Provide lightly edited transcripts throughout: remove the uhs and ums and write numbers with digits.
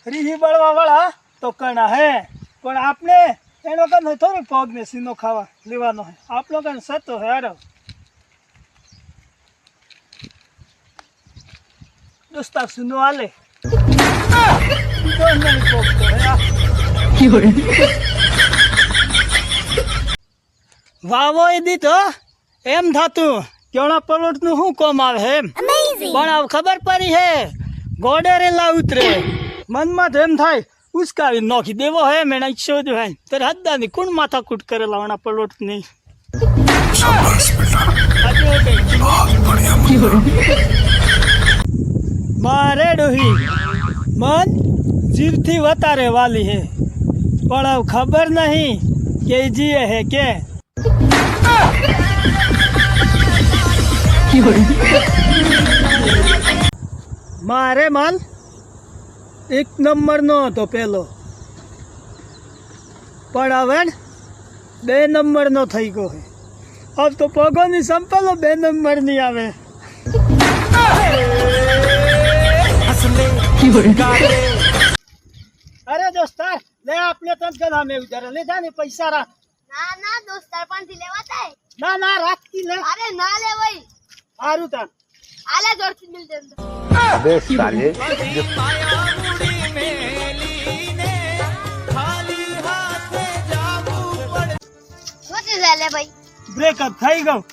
રીહી બળવા વાળા તો કણા હે પણ આપણે એનો કન થોડું પગ ને સીનો ખાવા લેવાનો હે આપણો કન સતો હે આરો દોસ્તા સુનો આલે તો નહીં પોગતો હે વાવો એ દીધો એમ થાતું કેવડા પલોટ નું શું કોમ આવે એમ પણ આવ ખબર પડી હે ગોડેરેલા ઉતરે મનમાં એમ થાય ઉસકાવી નોખી દેવો હે મેં ઈચ્છો દો હે ત્યારે હદ્દાની કોણ માથા કૂટ કરેલા વણા પલોટ નહીં મારે ડોહી મન જીવથી વતારે વાલી હે પણ આવ ખબર નહીં કે જીએ હે કે મારે માલ 1 નંબર નો હતો પેલો પણ હવે 2 નંબર નો થઈ ગયો હે अब तो પગોની સંપલો 2 નંબર ની આવે અરે દોસ્તાર લે આપણે તન કે નામે ઉધાર લે જા ને પૈસા રાખ ના ના દોસ્તાર પાસેથી લેવાતા હે ના ના રાખતી લે અરે ના લે ભાઈ સારું તાર આલે જોરથી મિલ દે अबे साले સોચી લે લે ભાઈ બ્રેકઅપ થઈ ગયું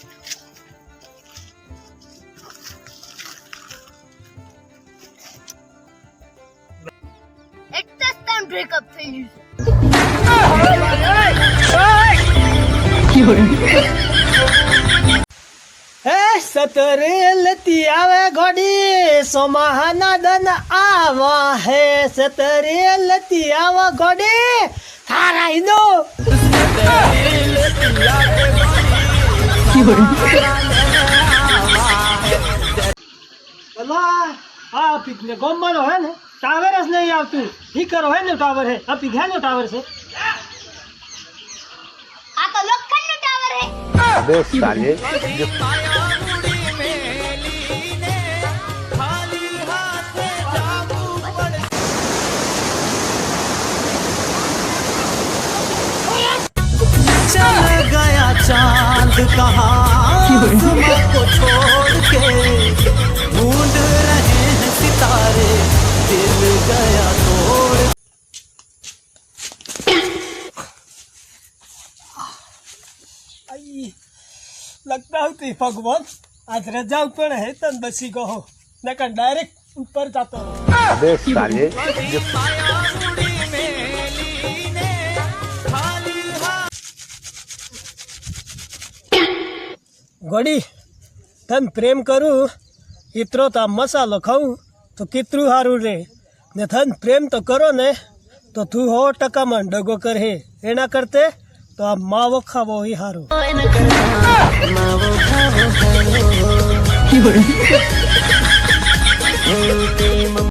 એક જ ટાઈમ બ્રેકઅપ થઈ ગયું હે સતરે લતી આવે ઘોડી સોમાહાના દન આવા હે સતરે લતી આવા ઘોડી થારાઈ દો હા પીકને ગોમવાનો હે ને ટાવર જ નહીં આવતું ઠીકરો હે ને ટાવર હે આ પીઘાનો ટાવર છે આ તો લોખંડનો ટાવર હે अबे साले चल गया चांद कहाँ को छोड़ के ढूंढ रहे हैं सितारे दिल गया तोड़ लगता होती भगवान आज रजा ऊपर है तन बसी कहो नकर डायरेक्ट ऊपर जाता हूँ अबे साले घोड़ी तन प्रेम करूँ इतरो तो मसालो खाऊं तो कितरू हारू रे ने थन प्रेम तो करो ने तो तू 100% में डगो कर है एना करते तो आप मावो खावो ही हारू